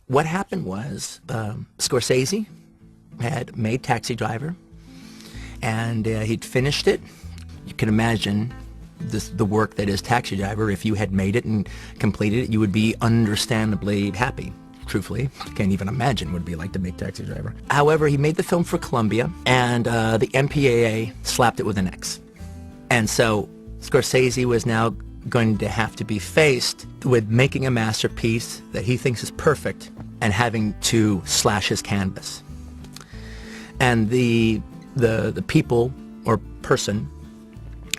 what happened was Scorsese had made Taxi Driver, and he'd finished it. You can imagine the work that is Taxi Driver. If you had made it and completed it, you would be understandably happy. Truthfully, I can't even imagine what it'd be like to make Taxi Driver. However, he made the film for Columbia, and the MPAA slapped it with an X. And so Scorsese was now going to have to be faced with making a masterpiece that he thinks is perfect and having to slash his canvas. And the people or person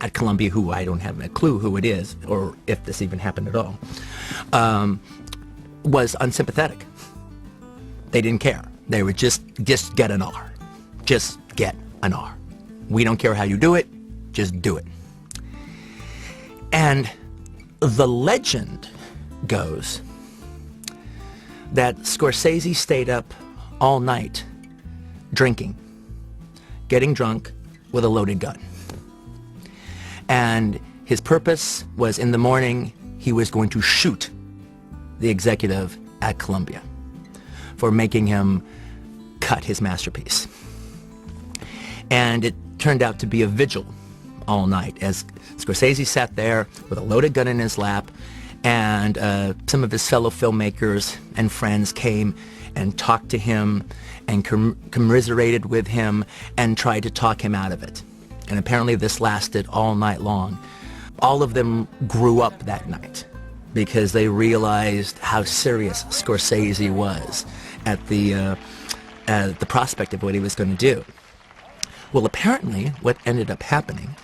at Columbia, who I don't have a clue who it is, or if this even happened at all, was unsympathetic. They didn't care. They would just get an R. Just get an R. We don't care how you do it, just do it. And the legend goes that Scorsese stayed up all night drinking, getting drunk with a loaded gun. And his purpose was, in the morning, he was going to shoot the executive at Columbia for making him cut his masterpiece. And it turned out to be a vigil all night as Scorsese sat there with a loaded gun in his lap, and some of his fellow filmmakers and friends came and talked to him and commiserated with him and tried to talk him out of it. And apparently this lasted all night long. All of them grew up that night because they realized how serious Scorsese was at the prospect of what he was going to do. Well, apparently what ended up happening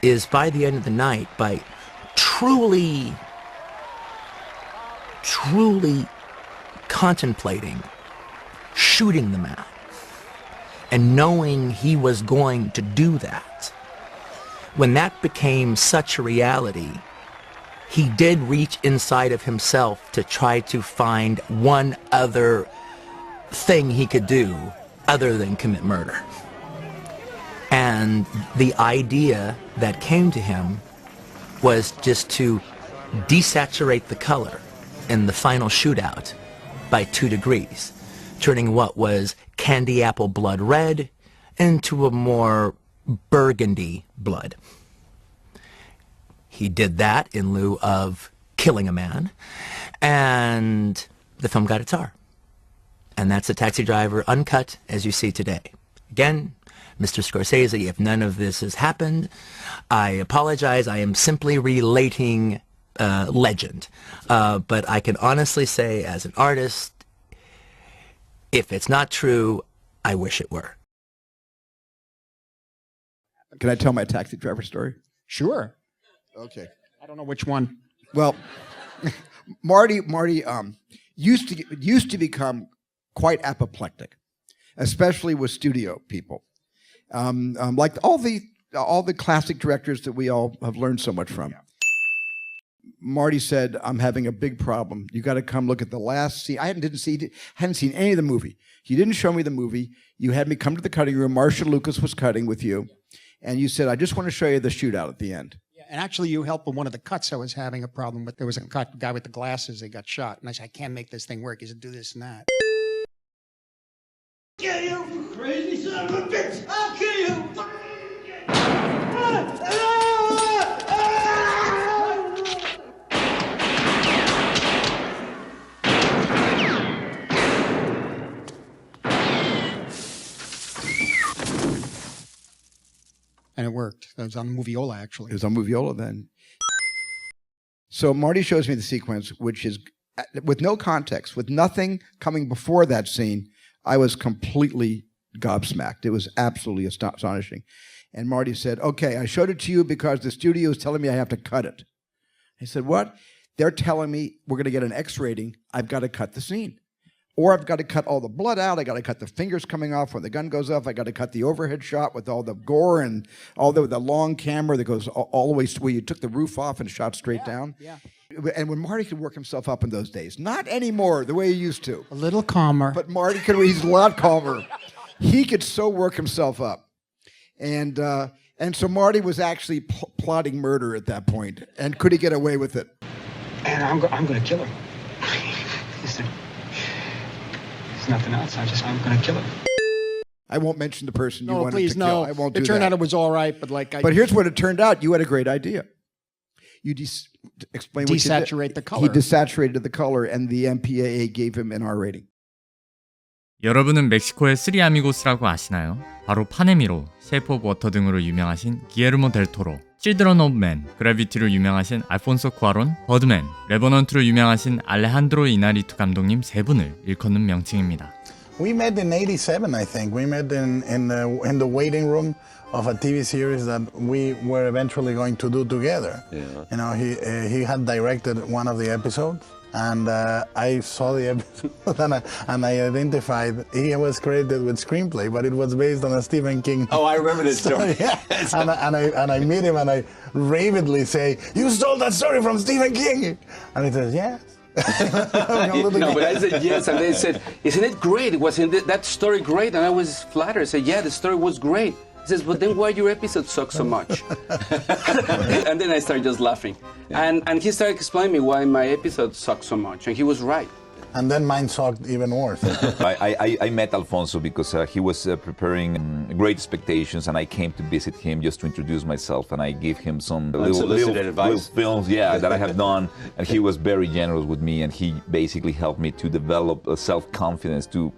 is by the end of the night, by truly contemplating shooting the man and knowing he was going to do that, when that became such a reality, he did reach inside of himself to try to find one other thing he could do other than commit murder. And the idea that came to him was just to desaturate the color in the final shootout by 2 degrees, turning what was candy apple blood red into a more burgundy blood. He did that in lieu of killing a man, and the film got its R. And that's a Taxi Driver uncut as you see today. Again, Mr. Scorsese, if none of this has happened, I apologize. I am simply relating legend. But I can honestly say, as an artist, if it's not true, I wish it were. Can I tell my Taxi Driver story? Sure. Okay. I don't know which one. Well, Marty used to become quite apoplectic, especially with studio people. Like all the classic directors that we all have learned so much from. Yeah. Marty said, "I'm having a big problem. You got to come look at the last scene." I hadn't seen any of the movie. You didn't show me the movie. You had me come to the cutting room. Marcia Lucas was cutting with you, and you said, "I just want to show you the shootout at the end." Yeah, and actually, you helped with one of the cuts I was having a problem with. There was a guy with the glasses that got shot, and I said, "I can't make this thing work." He said, "Do this and that." Kill you, crazy son of a bitch! I'll kill you! And it worked. That was on Moviola, actually. It was on Moviola then. So Marty shows me the sequence, which is with no context, with nothing coming before that scene. I was completely gobsmacked. It was absolutely astonishing. And Marty said, "Okay, I showed it to you because the studio is telling me I have to cut it." I said, "What?" "They're telling me we're going to get an X rating. I've got to cut the scene. Or I've got to cut all the blood out. I got to cut the fingers coming off when the gun goes off. I got to cut the overhead shot with all the gore and all the long camera that goes all the way where you took the roof off and shot straight down." Yeah. And when Marty could work himself up in those days, not anymore the way he used to. A little calmer. But Marty he's a lot calmer. He could so work himself up. And so Marty was actually plotting murder at that point. And could he get away with it? And I'm going to kill her. Listen, there's nothing else. I'm going to kill it. I won't mention the person you No, wanted please, to kill. no. I won't do It turned that. out it was all right, but like But here's what it turned out. You had a great idea. You explain what you did. desaturate the color. He desaturated the color, and the MPAA gave him an R rating. 여러분은 멕시코의 쓰리 아미고스라고 아시나요? 바로 파네미로, 셰프 오브 워터 등으로 유명하신 기예르모 델 토로, 칠드런 오브 맨, 그래비티로 유명하신 알폰소 쿠아론, 버드맨, 레버넌트로 유명하신 알레한드로 이나리투 감독님 세 분을 일컫는 명칭입니다. We met in '87, I think. We met in the waiting room of a TV series that we were eventually going to do together. Yeah. You know, he had directed one of the episodes, and I saw the episode and I identified he was credited with screenplay, but it was based on a Stephen King. Oh, I remember this story. Yeah. and I meet him and I ravedly say, "You stole that story from Stephen King," and he says, "Yes." No, but I said yes, and they said, "Isn't it great? Wasn't that story great?" And I was flattered. I said, "Yeah, the story was great." He says, "But then why your episode sucks so much?" And then I started just laughing. And he started explaining me why my episode sucked so much, and he was right. And then mine sucked even worse. I met Alfonso because he was preparing Great Expectations, and I came to visit him just to introduce myself, and I gave him some little films, that I have done, and he was very generous with me, and he basically helped me to develop self-confidence, to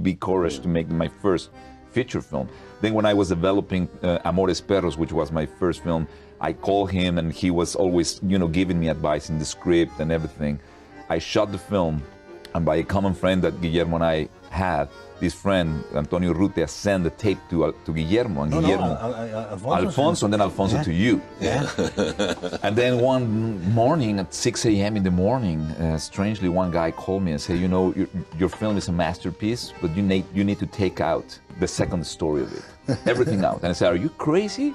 be courage to make my first feature film. Then when I was developing Amores Perros, which was my first film, I called him, and he was always, giving me advice in the script and everything. I shot the film. And by a common friend that Guillermo and I had, this friend, Antonio Rutia, sent the tape to Guillermo. And Alfonso, and then Alfonso to you. Yeah. And then one morning at 6 a.m. in the morning, strangely, one guy called me and said, your film is a masterpiece, but you need to take out the second story of it. Everything out. And I said, are you crazy?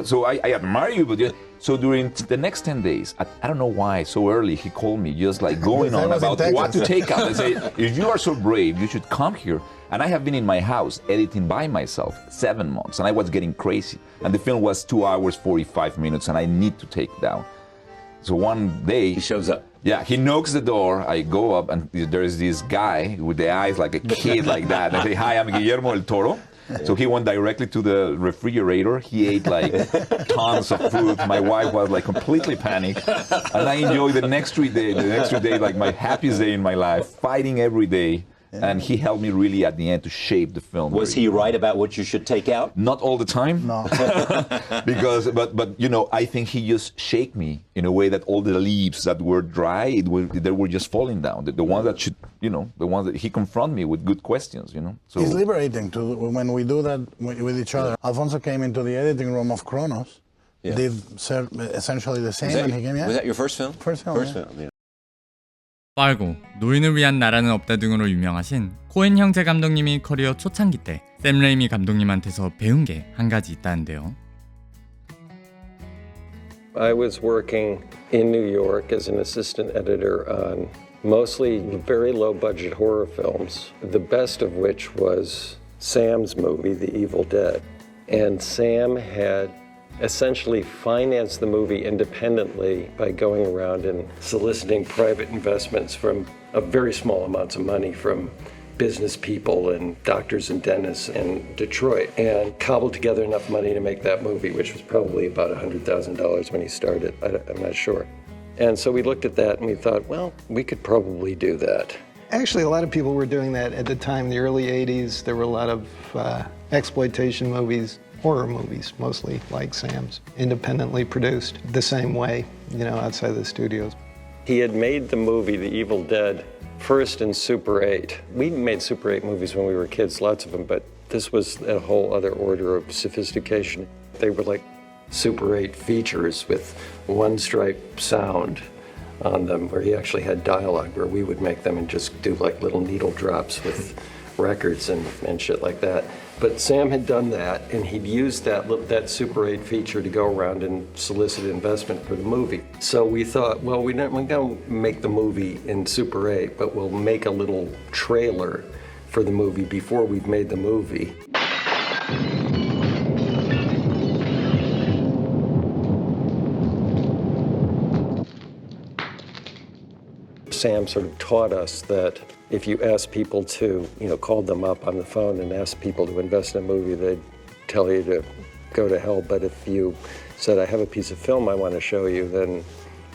So I admire you, but... So during the next 10 days, I don't know why, so early he called me, just like going on about what to take out. I say, if you are so brave, you should come here. And I have been in my house editing by myself 7 months, and I was getting crazy. And the film was 2 hours, 45 minutes, and I need to take it down. So one day... He shows up. Yeah, he knocks the door, I go up, and there's this guy with the eyes like a kid like that. I say, hi, I'm Guillermo del Toro. So he went directly to the refrigerator. He ate like tons of food. My wife was like completely panicked. And I enjoyed the next 3 days like my happiest day in my life, fighting every day. And he helped me really at the end to shape the film. Was he right about what you should take out? Not all the time. No. but I think he just shake me in a way that all the leaves that were dry, they were just falling down. The ones that should, the ones that he confront me with good questions, So it's liberating when we do that with each other. Alfonso came into the editing room of Kronos, did essentially the same, and he came. Was that your first film? First film. Yeah. 빨고, 노인을 위한 나라는 없다 등으로 유명하신 코엔형제 감독님이 커리어 초창기 때 샘 레이미 감독님한테서 배운 게 한 가지 있다는데요. I was working in New York as an assistant editor on mostly very low-budget horror films, the best of which was Sam's movie, The Evil Dead. And Sam had essentially financed the movie independently by going around and soliciting private investments from very small amounts of money from business people and doctors and dentists in Detroit, and cobbled together enough money to make that movie, which was probably about $100,000 when he started. I'm not sure. And so we looked at that and we thought, well, we could probably do that. Actually, a lot of people were doing that at the time, in the early 80s. There were a lot of exploitation movies, horror movies, mostly like Sam's, independently produced the same way, outside the studios. He had made the movie, The Evil Dead, first in Super 8. We made Super 8 movies when we were kids, lots of them, but this was a whole other order of sophistication. They were like Super 8 features with one-stripe sound on them, where he actually had dialogue, where we would make them and just do like little needle drops with records and shit like that. But Sam had done that, and he'd used that Super 8 feature to go around and solicit investment for the movie. So we thought, well, we're not going to make the movie in Super 8, but we'll make a little trailer for the movie before we've made the movie. Sam sort of taught us that if you ask people to, called them up on the phone and asked people to invest in a movie, they'd tell you to go to hell. But if you said, I have a piece of film I want to show you, then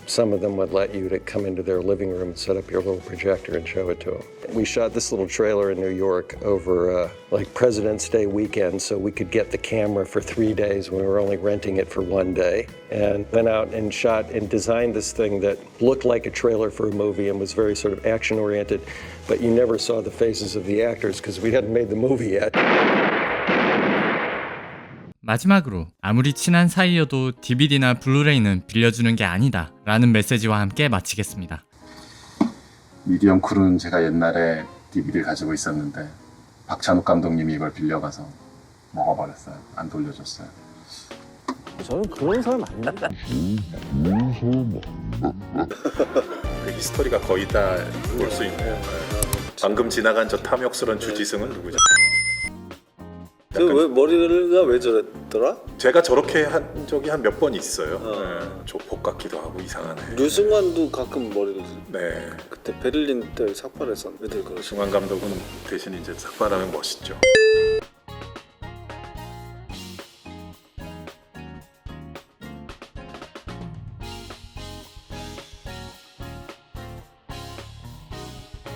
some of them would let you to come into their living room and set up your little projector and show it to them. We shot this little trailer in New York over like President's Day weekend so we could get the camera for 3 days when we were only renting it for 1 day, and went out and shot and designed this thing that looked like a trailer for a movie and was very sort of action oriented, but you never saw the faces of the actors because we hadn't made the movie yet. 마지막으로 아무리 친한 사이여도 DVD나 블루레이는 빌려주는 게 아니다 라는 메시지와 함께 마치겠습니다. 미디엄 쿨은 제가 옛날에 DVD를 가지고 있었는데 박찬욱 감독님이 이걸 빌려가서 먹어버렸어요. 안 돌려줬어요. 저는 그런 사람 아닙니다. 그 히스토리가 거의 다 볼 수 있네요. 방금 지나간 저 탐욕스러운 주지승은 누구죠? 그 왜 머리가 왜 저랬더라? 제가 저렇게 한 적이 한 몇 번 있어요. 네, 조폭 같기도 하고 이상하네. 류승환도 가끔 머리를. 네. 그때 베를린 때 삭발했었는데. 류승환 감독은 대신 이제 삭발하면 멋있죠.